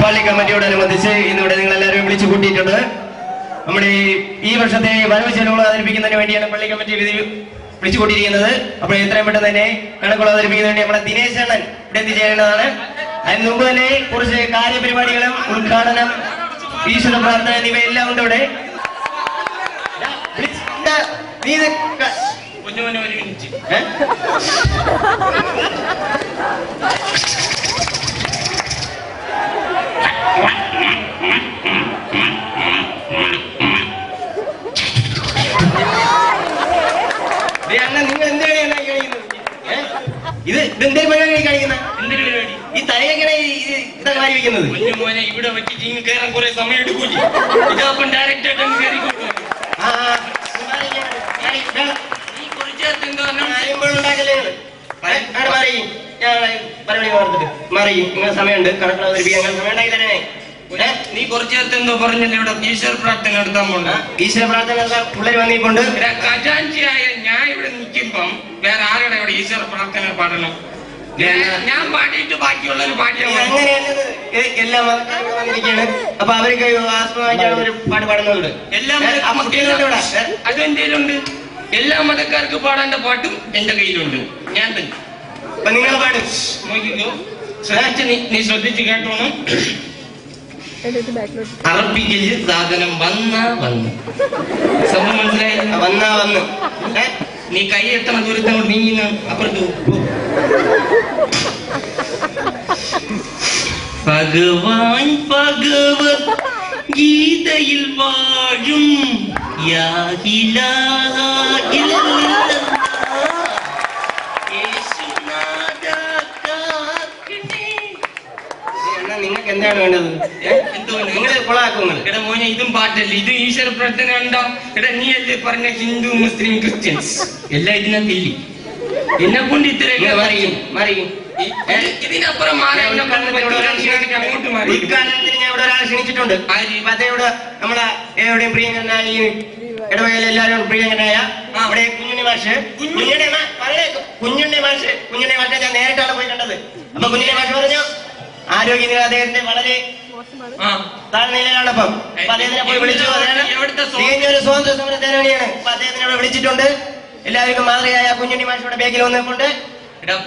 പള്ളി കമ്മിറ്റിയോടനുബന്ധിച്ച് ഇന്നിവിടെ നിങ്ങളെല്ലാവരും വിളിച്ചു കൂട്ടിയിട്ടുണ്ട്. നമ്മുടെ ഈ വർഷത്തെ വരവ് ചെലവുകൾ അവതരിപ്പിക്കുന്നതിന് വേണ്ടിയാണ് പള്ളി കമ്മിറ്റി വിളിച്ചു കൂട്ടിയിരിക്കുന്നത്. അപ്പോൾ എത്രയും പെട്ടെന്ന് തന്നെ കണക്കുകൾ അവതരിപ്പിക്കുന്നതിന് വേണ്ടി നമ്മുടെ ദിനേശ് അണ്ണൻ ഇവിടെ എത്തിച്ചേരേണ്ടതാണ്. അതിന് മുമ്പ് തന്നെ കുറച്ച് കാര്യപരിപാടികളും ഉദ്ഘാടനം, ഈശ്വര പ്രാർത്ഥന എന്നിവയെല്ലാം ഉണ്ട് ഇവിടെ. നിങ്ങൾ എന്താണ് ഇത് ഇതെന്തേ പരിപാടി കാണിക്കുന്നത്? എന്തൊരു പരിപാടി? ഈ തലയൊക്കെ ഇതൊക്കെ മാറി വെക്കുന്നത് മോനെ ഇവിടെ വെച്ചിട്ട് ഇങ്ങ് കയറാൻ കുറെ സമയം എടുക്കൂല. ഇതാപ്പം ഡയറക്റ്റ് ആയിട്ട് കയറിക്കോളൂ. സമയമുണ്ട് കണക്കുകൾ അവതരിപ്പിക്കാൻ സമയം ഉണ്ടാക്കി തരണേ. നീ കുറച്ചു നേരത്തെ എന്തോ പറഞ്ഞല്ലോ ഇവിടെ ഈശ്വര പ്രാർത്ഥന നടത്താൻ പോണ്ട. ഈശ്വര പ്രാർത്ഥന നടത്താൻ പിള്ളേർ വന്നിട്ടുണ്ട്. ഖജാൻജിയായ ഞാൻ ഇവിടെ നിൽക്കുമ്പം വേറെ ആരുടെ ഇവിടെ ഈശ്വര പ്രാർത്ഥന പാടണം? ഞാൻ പാടിയിട്ട് ബാക്കിയുള്ളവർ പാടിയാണ്. എല്ലാ മതക്കാരും വന്നിരിക്കുകയാണ്. അപ്പൊ അവർക്ക് ആസ്പദമായിട്ടാണ് ഒരു പാട്ട് പാടുന്നുണ്ട്. അതെന്റെ കയ്യിലുണ്ട്. എല്ലാ മതക്കാർക്ക് പാടേണ്ട പാട്ടും എന്റെ കയ്യിലുണ്ട്. ഞാൻ തന്നെ. അപ്പൊ നിങ്ങൾ പാടും നോക്കിക്കോ. നീ ശ്രദ്ധിച്ച് കേട്ടോണം. അറബിക്കല് സാധനം വന്ന് സംഭവം മനസ്സിലായില്ല. വന്ന് നീ കൈ എത്തണ ദൂരത്തോട് നീങ്ങുന്ന അപ്പുറത്ത് ഭഗവാൻ ഭഗവത് ഗീതയിൽ വാഴും നിങ്ങൾക്ക് എന്താണ് വേണ്ടത്? നിങ്ങൾ കൊളാക്കുന്നത്. എടാ മോനെ ഇതും പാട്ടല്ലേ, ഇത് ഈശ്വര പ്രാർത്ഥന ഉണ്ടോ? എടാ നീ അല്ലേ പറഞ്ഞ ഹിന്ദു മുസ്ലിം ക്രിസ്ത്യൻസ് എല്ലാം ഇതിനകത്തില്ലേ? എന്നെ കൊണ്ട് ഇത്രയൊക്കെ ഇതിനപ്പുറം ഉദ്ഘാടനത്തിന് ഞാൻ ഇവിടെ ഒരാളെ ക്ഷണിച്ചിട്ടുണ്ട്. നമ്മളെ എവിടെയും പ്രിയങ്കരനായ ഇടവകയിലെ എല്ലാവരും പ്രിയങ്കരനായ അവിടെ കുഞ്ഞുണ്ണി മാഷ് ഞാൻ നേരിട്ടാണ് പോയി കണ്ടത്. അപ്പൊ കുഞ്ഞുണ്ണി മാഷ് പറഞ്ഞു ആരോഗ്യനില അദ്ദേഹത്തിന്റെ വളരെ താഴ്നിലയിലാണ്. അപ്പം അദ്ദേഹത്തിനെ പോയി വിളിച്ചു. ഒരു സ്വാതന്ത്ര്യ സമര സേനാനിയാണ്. അപ്പൊ അദ്ദേഹത്തിനെ ഇവിടെ വിളിച്ചിട്ടുണ്ട്. എല്ലാവർക്കും മാതൃകയായ കുഞ്ഞുണ്ണി മാഷ് ഇവിടെ ബാഗിൽ വന്നിട്ടുണ്ട്.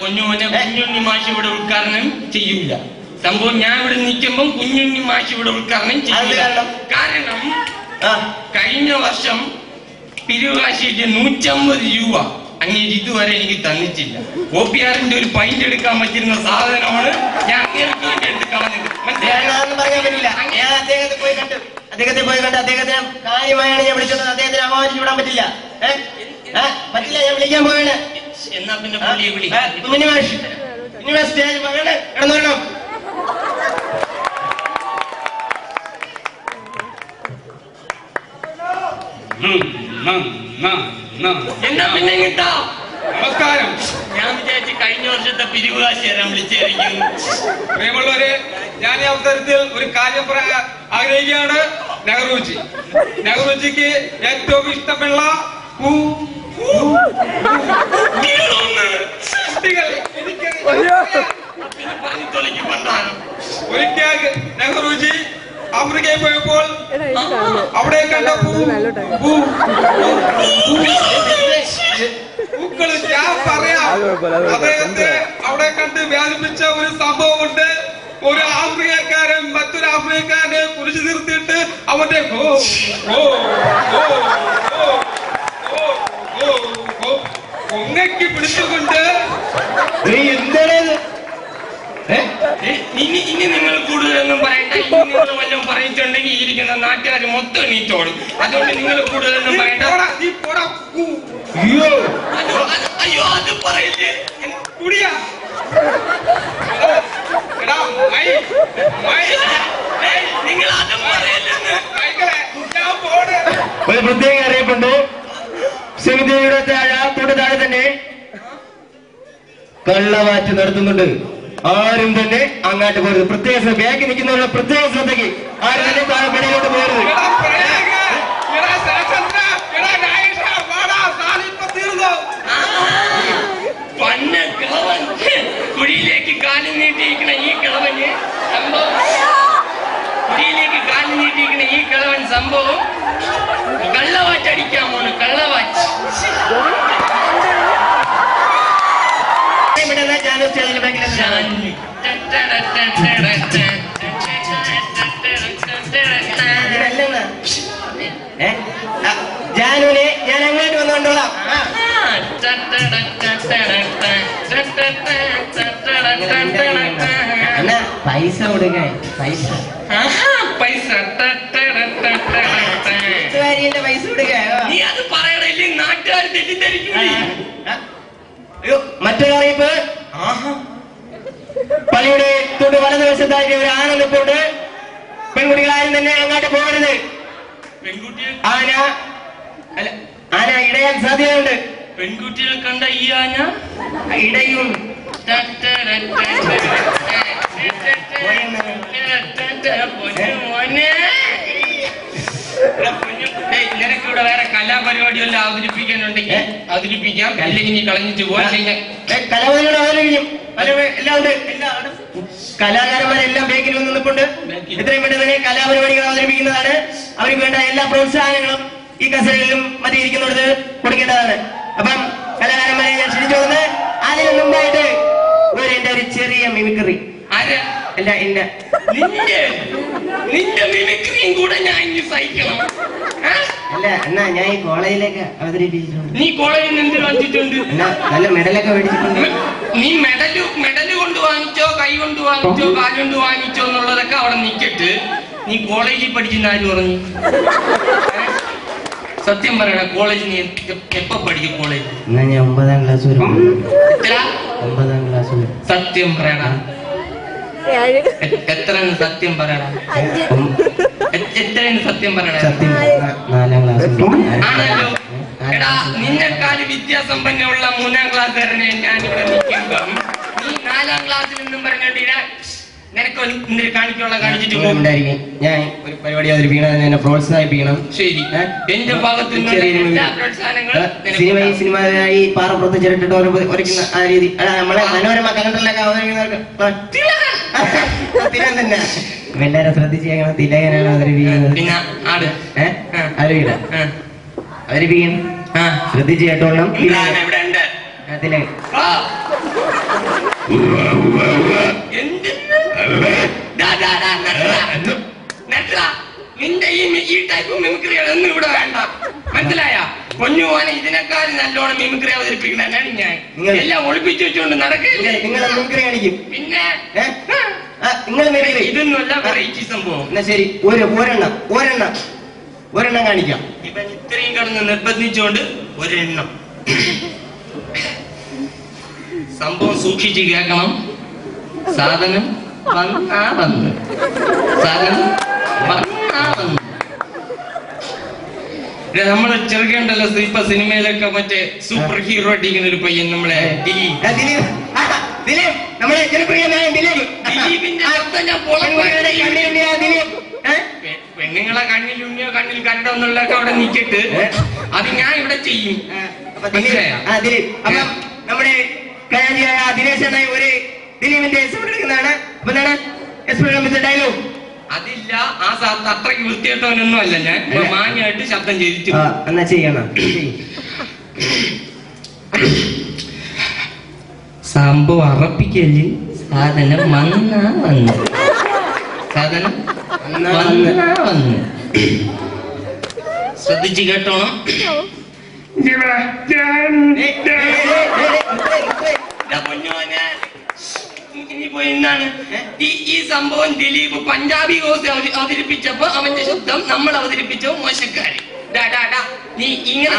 കുഞ്ഞുണ്ണി മാഷ് ഇവിടെ ഉദ്ഘാടനം ചെയ്യൂല. സംഭവം ഞാൻ ഇവിടെ നിൽക്കുമ്പോൾ കുഞ്ഞുണ്ണി മാഷ് ഇവിടെ ഉദ്ഘാടനം ചെയ്യൂല. കാരണം കഴിഞ്ഞ വർഷം പിരിവുകാശിക്ക് 150 രൂപ അങ്ങനെ ഇതുവരെ എനിക്ക് തന്നിട്ടില്ല. OPRന്റെ ഒരു പൈന്റ് എടുക്കാൻ പറ്റുന്ന സാധനമാണ് ഞാൻ അങ്ങേർക്ക് വേണ്ടി എടുത്ത് കളഞ്ഞത്. പറയാൻ പറ്റില്ല. ഞാൻ അദ്ദേഹത്തെ പോയി കണ്ടു. അദ്ദേഹത്തിന് കാര്യമായാണ് ഞാൻ വിളിച്ചത്. അദ്ദേഹത്തിന് അപമാനിച്ചു വിടാൻ പറ്റില്ല. പറ്റില്ല, ഞാൻ വിളിക്കാൻ പോവാണ്. എന്നാ പിന്നെ കുഞ്ഞുണ്ണി മാഷ് സ്റ്റേജ് മകണ് കിടന്നു വേണം. എന്നാ പിന്നെ കിട്ടാ. നമസ്കാരം. ഞാൻ വിചാരിച്ച് കഴിഞ്ഞ വർഷത്തെ പിരിവുകാശി തരാൻ വിളിച്ചായിരിക്കും. പ്രിയമുള്ളവരെ, ഞാൻ ഈ അവസരത്തിൽ ഒരു കാര്യം പറയാൻ ആഗ്രഹിക്കുകയാണ്. നെഹ്റുജിക്ക് ഏറ്റവും ഇഷ്ടമുള്ള ഒരിക്കൽ നെഹ്റുജി ആഫ്രിക്കയിൽ പോയപ്പോൾ അവിടെ കണ്ട പൂക്കള് ഞാൻ പറയാം. അദ്ദേഹത്തെ അവിടെ കണ്ട് വ്യാപിപ്പിച്ച ഒരു സംഭവമുണ്ട്. ഒരു ആഫ്രിക്കക്കാരൻ മറ്റൊരു ആഫ്രിക്കക്കാരനെ കുറിച്ച് നിർത്തിയിട്ട് അവന്റെ പൊങ്ങയ്ക്ക് പിടിച്ചുകൊണ്ട് ഇനി നിങ്ങൾ കൂടുതലൊന്നും പറയണ്ട. നിങ്ങൾ വല്ലതും പറഞ്ഞിട്ടുണ്ടെങ്കിൽ ഇരിക്കുന്ന നാട്ടുകാർ മൊത്തം എണീറ്റോളും. അതുകൊണ്ട് നിങ്ങൾ കൂടുതലൊന്നും പറയണ്ട. അയ്യോ അത് പറയില്ലേ കുടിയാ. നിങ്ങൾ അതും പറയില്ലെന്ന് ഒരു പ്രത്യേക അറിയിപ്പുണ്ട്. ശിവദേവിയുടെ തൊട്ട് താഴെ തന്നെ കള്ളവാറ്റ് നടത്തുന്നുണ്ട്. ആരും തന്നെ അങ്ങാട്ട് പോകരുത്. പ്രത്യേക ബാക്കി നിൽക്കുന്നവരുടെ പ്രത്യേക ശ്രദ്ധയ്ക്ക് ആരും തന്നെ താഴെ പടിയിലോട്ട് പോകരുത്. കുഴിയിലേക്ക് കാലം നീട്ടിയിരിക്കണ ഈ കിളവന് സംഭവം കുടിയിലേക്ക് കാലി നീട്ടിയിരിക്കുന്ന ഈ കിളവൻ സംഭവം കള്ളവാച്ച് അടിക്കാൻ പോണ്. കള്ളവാച്ച് ജാനുവിനെ ഞാൻ അങ്ങോട്ട് വന്നുകൊണ്ടോളാം. പൈസ കൊടുക്കാൻ പൈസ പൈസ പൈസ കൊടുക്കാൻ നീ അത് പറയണില്ലേ? നാട്ടുകാർ തെറ്റിദ്ധരിക്കൂലേ? അയ്യോ മറ്റൊരു അറിയിപ്പ്. പള്ളിയുടെ തൊട്ട് വലതുവശത്തായിട്ട് ഒരു ആന നിൽപ്പുണ്ട്. പെൺകുട്ടികളാരും തന്നെ അങ്ങോട്ട് പോകരുത്. പെൺകുട്ടികൾ ആന ഇടയാൻ സാധ്യതയുണ്ട്. പെൺകുട്ടികൾ കണ്ട ഈ ആന ഇടയും. നിനക്കിവിടെ വേറെ കലാപരിപാടിയെല്ലാം അവതരിപ്പിക്കാനുണ്ടെങ്കിൽ അവതരിപ്പിക്കാം. അല്ലെങ്കിൽ നീ കളഞ്ഞിട്ട് പോകാൻ കലാപരിപാടി അവതരിപ്പിക്കും. എല്ലാം ഉണ്ട്. കലാകാരന്മാരെല്ലാം ബേക്കിൽ വന്ന് നിൽപ്പുണ്ട്. എത്രയും പെട്ടെന്ന് കലാപരിപാടികൾ അവതരിപ്പിക്കുന്നതാണ്. അവർക്ക് വേണ്ട എല്ലാ പ്രോത്സാഹനങ്ങളും ഈ കസേരയിലും മറ്റേ ഇരിക്കുന്നിടത്ത് കൊടുക്കേണ്ടതാണ്. അപ്പം കലാകാരന്മാരെ ഞാൻ ക്ഷണിച്ചോന്ന് അതിന് മുമ്പായിട്ട് എന്റെ ഒരു ചെറിയ മിമിക്രി. അല്ല നിന്റെ മിമിക്രിയും കൂടെ ഞാൻ ഇനി സഹിക്കണം. അല്ല എന്നാ ഞാൻ ഈ കോളേജിലേക്ക് അവതരിപ്പിച്ചിട്ടുണ്ട്. നീ കോളേജിൽ നിന്ന് എന്ത് വാങ്ങിച്ചിട്ടുണ്ട്? നല്ല മെഡലൊക്കെ മേടിച്ചിട്ടുണ്ട്. നീ മെഡല് കൊണ്ട് വാങ്ങിച്ചോ, കൈ കൊണ്ട് വാങ്ങിച്ചോ, കാലുകൊണ്ട് വാങ്ങിച്ചോ എന്നുള്ളതൊക്കെ അവിടെ നിൽക്കട്ട്. നീ കോളേജിൽ പഠിക്കുന്ന ആര് പറഞ്ഞു? സത്യം പറയണ, കോളേജ് നീ എപ്പോ പഠിക്കും? കോളേജ് എന്നാ ഞാൻ 9ാം ക്ലാസ് വരും. 9ാം ക്ലാസ് വരും. സത്യം പറയണ, എത്ര സത്യം പറയണ? എത്രയാണ് സത്യം പറയണ? 4ാം ക്ലാസ് ആണല്ലോ. എടാ നിന്നെക്കാല് വിദ്യാസമ്പന്നമുള്ള 3ാം ക്ലാസ്സുകാരനെ ഞാനിവിടെ നിൽക്കുമ്പം നീ 4ാം ക്ലാസ്സിൽ നിന്നും പറഞ്ഞിട്ട് നിനക്ക് കാണിക്കുള്ള കാണിച്ചിട്ട് ഞാൻ ഒരു പരിപാടി അവതരിപ്പിക്കണം. എന്നെ പ്രോത്സാഹിപ്പിക്കണം. ശരി, എന്റെ ഭാഗത്ത് എല്ലാ പ്രോത്സാഹനങ്ങളും സിനിമയായി പാറപ്പുറത്ത് ചിരട്ടിട്ട് ഒരയ്ക്കുന്ന ആ രീതി. നമ്മളെ മനോരമ കലണ്ടറിലൊക്കെ അവതരിപ്പിക്കുന്നവർക്ക് തന്നെ എല്ലാരും ശ്രദ്ധിച്ച് ഞങ്ങൾ തിലകനാണ് അവതരിപ്പിക്കുന്നത്. പിന്നെ ആട് അവതരിപ്പിക്കും. ശ്രദ്ധിച്ച് കേട്ടോണം. ഇവിടെ ഉണ്ട് തിലകൻ. നിന്റെ ഈ ടൈപ്പ് മിമിക്രികളൊന്നും ഇവിടെ വേണ്ട. മനസ്സിലായ? പൊന്നുപോനെ ഇതിനേക്കാൾ നല്ലോണം മിമിക്രി അവതരിപ്പിക്കണ ഞാൻ. എല്ലാം ഒളിപ്പിച്ചു വെച്ചുകൊണ്ട് നടക്കില്ല. നിങ്ങൾ മിമിക്രി കാണിക്കും. പിന്നെ നിങ്ങൾ ഇതൊന്നുമല്ല വെറൈറ്റി സംഭവം. എന്നാ ശരി, ഒരെണ്ണം കാണിക്കാം. ഇവൻ ഇത്രയും കടന്ന് നിർബന്ധിച്ചുകൊണ്ട് ഒരെണ്ണം. സംഭവം സൂക്ഷിച്ച് കേൾക്കണം. സാധനം വന്ന് സാധനം വന്ന് നമ്മളെ ചെറുക്കേണ്ടല്ലോ. ഇപ്പൊ സിനിമയിലൊക്കെ മറ്റേ സൂപ്പർ ഹീറോ അടിക്കുന്ന ഒരു പയ്യൻ നമ്മളെ പെണ്ണുങ്ങളെ കണ്ണിലുണ്ണിയോ കണ്ണിൽ കണ്ടോ എന്നുള്ളതൊക്കെ അവിടെ നിൽക്കിട്ട് അത് ഞാൻ ഇവിടെ ചെയ്യും. നമ്മുടെ ദിനേശ് എന്ന ഒരു ദിലീപിന്റെ എടുക്കുന്നതാണ്. ഡയലോഗ് അതില്ല. ആ അത്രയ്ക്ക് വൃത്തിയായിട്ടവനൊന്നും അല്ല ഞാൻ. മാന്യമായിട്ട് ശബ്ദം ചെയ്തിട്ട് എന്നാ ചെയ്യണം. സംഭവം അറപ്പിക്കല്. സാധനം വന്ന് സാധനം വന്ന് ശ്രദ്ധിച്ച് കേട്ടോണം. ഇനിയിപ്പോ എന്താണ് ഈ സംഭവം? ദിലീപ് പഞ്ചാബി കോഴ്സ് അവതരിപ്പിച്ചപ്പോ അവന്റെ ശബ്ദം നമ്മൾ അവതരിപ്പിച്ചോ മോശക്കാരി. നീ ഇങ്ങനെ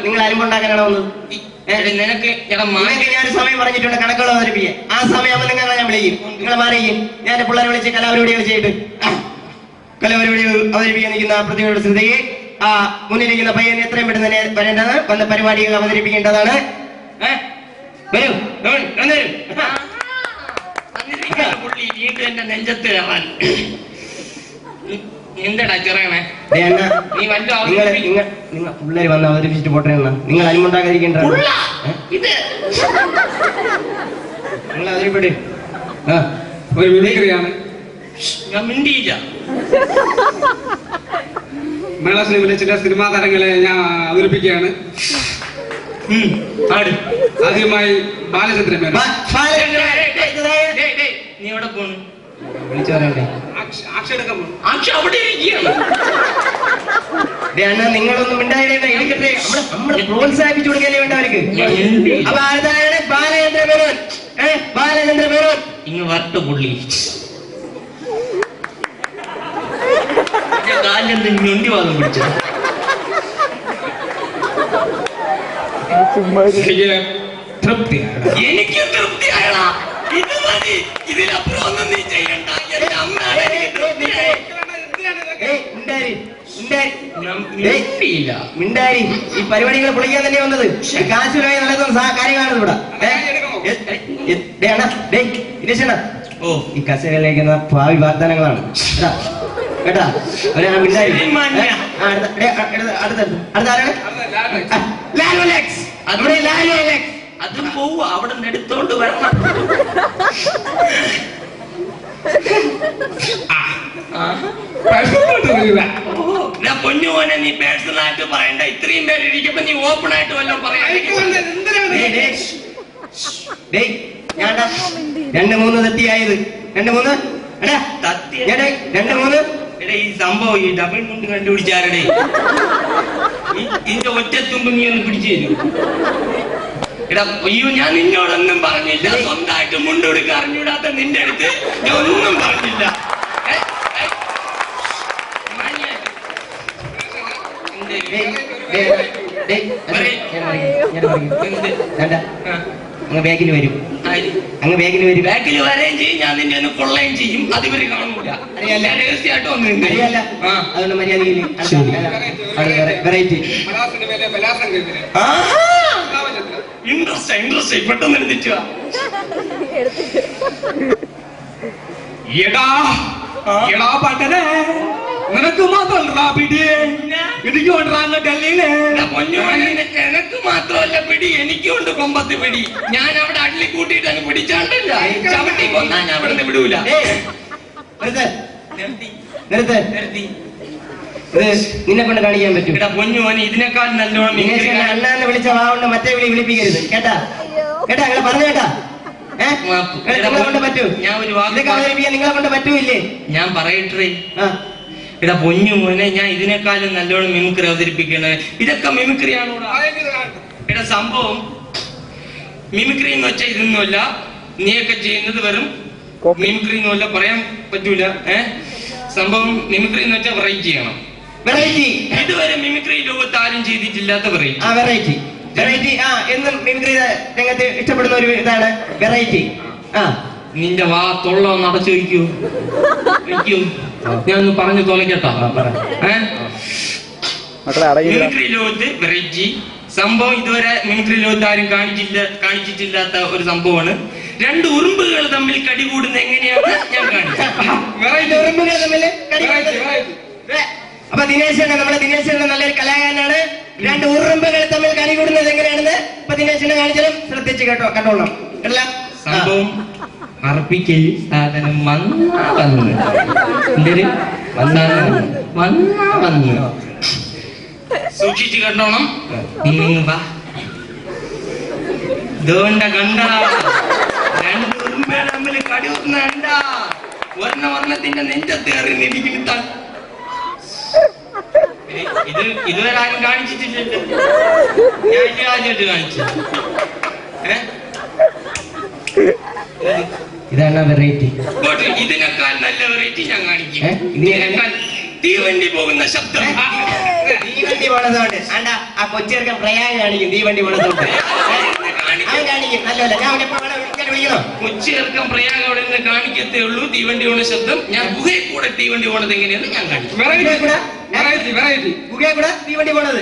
നിങ്ങൾ അരിമ്പുണ്ടാക്കാനാണോ വന്നത്? നിനക്ക് ഞാൻ സമയം പറഞ്ഞിട്ടുണ്ട് കണക്കുകൾ അവതരിപ്പിക്കാൻ. ആ സമയം നിങ്ങളെ ഞാൻ വിളിക്കും. നിങ്ങൾ മാറിയും ഞാൻ പിള്ളേരെ വിളിച്ച് കലാപരിപാടികൾ ചെയ്തിട്ട് കലാപരിപാടികൾ അവതരിപ്പിക്കാൻ നിൽക്കുന്ന പ്രതിഭയുടെ ശ്രദ്ധയെ ആ മുന്നിലിരിക്കുന്ന പയ്യൻ എത്രയും പെട്ടെന്ന് തന്നെ വരേണ്ടത്. വന്ന പരിപാടികൾ അവതരിപ്പിക്കേണ്ടതാണ്. വരൂ പുള്ളി വീണ്ടും എന്റെ നെഞ്ചത്ത് കയറാൻ. എന്താടാ ചെറിയണേ? നീ നിങ്ങൾ പിള്ളേര് വന്ന് അവതരിപ്പിച്ചിട്ട് പോട്ടെ. നിങ്ങൾ അരിമുണ്ടാക്കാതിരിക്കേണ്ട. ഇത് നിങ്ങൾ അവതരിപ്പെട്ട് ഒരു മിമിക്രിയാണ്. ഞാൻ മിണ്ടിയില്ല. മലയാള സിനിമയിലെ ചില സിനിമാ താരങ്ങളെ ഞാൻ അവതരിപ്പിക്കുകയാണ്. ആദ്യമായി ബാലചന്ദ്രൻ മേനോൻ. നീ എവിടെ പോണ്? വിളിച്ചു പറയണ്ടേ? ആക്ഷ അവിടെ ഇരിക്കുകയാണ്. നിങ്ങളൊന്നും മിണ്ടായിടേണ്ട, എടുക്കട്ടെ. നമ്മള് പ്രോത്സാഹിപ്പിച്ചു കൊടുക്കല്ലേ വേണ്ട അവർക്ക്. അപ്പൊ ആരാണ് ബാലചന്ദ്ര മേനോൻ? ബാലചന്ദ്ര മേനോൻ ഇങ്ങ് വരട്ട് പുള്ളി. കാലിലെന്ത് ഞൊണ്ടി വാദം പിടിച്ചു. എനിക്ക് തൃപ്തിയായടാ. ഇത് മതി, ഇതിലപ്പുറം ഒന്നും നീ ചെയ്യണ്ട. എന്റെ അമ്മയാണ് എനിക്ക് തൃപ്തിയായി. മിണ്ടാരി, ഈ പരിപാടികൾ പൊളിക്കാൻ തന്നെ വന്നത്. കാശുമായി നടക്കുന്ന കാര്യങ്ങളാണ് ഇവിടെ. ഓ, ഈ കസേരയിലേക്ക് ഭാവി വാഗ്ദാനങ്ങളാണ് കേട്ടാ. മിണ്ടാരി. അടുത്താരാണ്? അതും പോവുക. അവിടെ നിന്ന് എടുത്തോണ്ട് വരണം. പൊന്നുപോലെ നീ പേഴ്സണൽ ആയിട്ട് പറയണ്ട. ഇത്രയും പേര് ഇരിക്കുമ്പോ നീ ഓപ്പൺ ആയിട്ട് വല്ലതും പറയാൻ. 2-3 തെറ്റിയായത്. 2-3 ഈ സംഭവം ഈ ഡബിൾ മുണ്ട് കണ്ടുപിടിച്ചാരുടെ ഇതിന്റെ ഒറ്റത്തുമ്പ് നീ ഒന്ന് പിടിച്ചു തരും. എടാ അയ്യോ, ഞാൻ നിന്നോടൊന്നും പറഞ്ഞില്ല. സ്വന്തമായിട്ട് മുണ്ടെടുക്ക അറിഞ്ഞൂടാത്ത നിന്റെ അടുത്ത് ഞാൻ ഒന്നും പറഞ്ഞില്ല. അങ്ങ് ബാഗിൽ വരും. അങ്ങ് ബാഗിൽ വരും. ബാഗിൽ വരെയും ചെയ്യും. ഞാൻ നിന്നെ ഒന്ന് കൊള്ളയും ചെയ്യും. അതിവര് കാണൂല. രഹസ്യമായിട്ട് ഒന്നും അറിയാല്ല. അതുകൊണ്ട് മര്യാദയിൽ വെറൈറ്റി ഇൻട്രസ്റ്റ് പെട്ടെന്ന് എടുത്തിട്ട് നിനക്ക് മാത്രമല്ല പിടി, എനിക്ക് എനക്ക് മാത്രമല്ല പിടി, എനിക്കുണ്ട് കൊമ്പത്ത് പിടി. ഞാൻ അവിടെ അള്ളി കൂട്ടിയിട്ട് അങ്ങ് പിടിച്ചാണ്ടല്ല. ചവിട്ടി കൊന്നാ ഞാൻ അവിടെ നിന്ന് വിടൂല. നിന്നെ കൊണ്ട് കാണിക്കാൻ പറ്റും. പൊന്നുമോനെ ഇതിനേക്കാൾ നല്ലോണം അണ്ണാന്ന് വിളിച്ച വാവുണ്ട് മറ്റേ വിളി വിളിപ്പിക്കരുത്. കേട്ടാ കേട്ടാ, നിങ്ങളെ പറഞ്ഞു കേട്ടാ. നിങ്ങളെ കൊണ്ട് പറ്റൂ. ഞാൻ ഒരു ഇതൊക്കെ അവതരിപ്പിക്കാൻ നിങ്ങളെ കൊണ്ട് പറ്റൂല്ലേ? ഞാൻ പറയട്ടേ. എടാ പൊന്നുമോനെ, ഞാൻ ഇതിനേക്കാളും നല്ലോണം മിമിക്രി അവതരിപ്പിക്കണേ. ഇതൊക്കെ മിമിക്രിയാണോടാ? എടാ സംഭവം മിമിക്രി എന്ന് വെച്ചാൽ ഇതൊന്നുമല്ല. നീയൊക്കെ ചെയ്യുന്നത് വെറും മിമിക്രി എന്നല്ല പറയാൻ പറ്റൂല. സംഭവം മിമിക്രി എന്ന് വെച്ചാൽ വെറൈറ്റി ചെയ്യണം. വെറൈറ്റി ഇതുവരെ മിമിക്രി ലോകത്ത് ആരും ചെയ്തിട്ടില്ലാത്ത വെറൈറ്റി. വെറൈറ്റി എന്നും മിമിക്രി രംഗത്ത് ഇഷ്ടപ്പെടുന്ന ഒരു ഇതാണ് വെറൈറ്റി. നിന്റെ വാ തൊള്ള ഒന്ന് അടച്ചു വയ്ക്കൂ. ഞാൻ ഒന്ന് പറഞ്ഞു തോന്നിക്കട്ടോ. മിമിക്രി ലോകത്ത് വെറൈറ്റി സംഭവം ഇതുവരെ മിമിക്രി ലോകത്ത് ആരും കാണിച്ചിട്ടില്ലാത്ത ഒരു സംഭവമാണ്. 2 ഉറുമ്പുകൾ തമ്മിൽ കടികൂടുന്ന എങ്ങനെയാണ് ഞാൻ കാണിച്ചത്. ഉറുമ്പുകൾ തമ്മിൽ അപ്പൊ ദിനേശ് നമ്മുടെ ദിനേശ് നല്ലൊരു കലാകാരനാണ്. 2 ഉറുമ്പുകൾ തമ്മിൽ കടികൂടുന്നത് എങ്ങനെയാണെന്ന് ഇപ്പൊ ദിനേശിനെ കാണിച്ചാലും ശ്രദ്ധിച്ച് കണ്ടോളാം. സംഭവം അർപ്പിക്കൽ സാധനം വന്നു സൂക്ഷിച്ചു കണ്ടോണം. ഇതുകൊണ്ട കണ്ട 2 ഉറുമ്പുകൾ തമ്മിൽ കടികൂടുന്ന കണ്ട വർണ്ണത്തിന്റെ നെഞ്ചത്ത് എറിഞ്ഞിരിക്കുന്ന ഇത് ഇതുവരെ ആരും കാണിച്ചിട്ടില്ലല്ലോ. ഞാൻ ആദ്യമായിട്ട് കാണിച്ചു. ഇതാണ് വെറൈറ്റി. ഇതിനേക്കാൾ നല്ല വെറൈറ്റി ഞാൻ കാണിക്കും. തീവണ്ടി പോകുന്ന ശബ്ദം. തീവണ്ടി പോണതുകൊണ്ട് ആ കൊച്ചേർക്കം പ്രയാഗം കാണിക്കും. തീവണ്ടി പോണതുകൊണ്ട് കാണിക്കും. നല്ലല്ല, ഞാൻ വിളിക്കണോ? കൊച്ചേർക്കം പ്രയാഗം അവിടെ നിന്ന് കാണിക്കത്തേ ഉള്ളൂ. തീവണ്ടി പോണ ശബ്ദം ഞാൻ ഗുഹയിൽ കൂടെ തീവണ്ടി പോണത് എങ്ങനെയാണ് ഞാൻ കാണിക്കും. ഗുഹയിൽ കൂടെ തീവണ്ടി പോണത്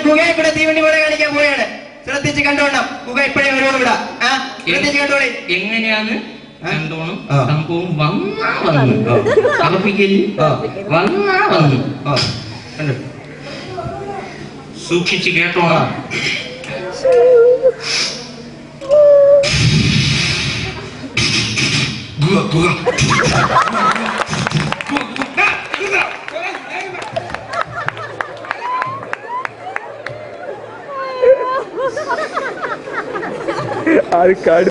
ഗുഹയിൽ കൂടെ തീവണ്ടി പോണ കാണിക്കാൻ പോയാണ്. ശ്രദ്ധിച്ച് കണ്ടോണം. ഗുഹ ഇപ്പോഴേ വരുവാണ് ഇവിടെ. ശ്രദ്ധിച്ച് കണ്ടോളെ. എങ്ങനെയാണ് കണ്ടോണം. സംഭവം വന്നു അറപ്പിക്കല് വന്നു. സൂക്ഷിച്ച് കേട്ടോണം. ആൾക്കാട്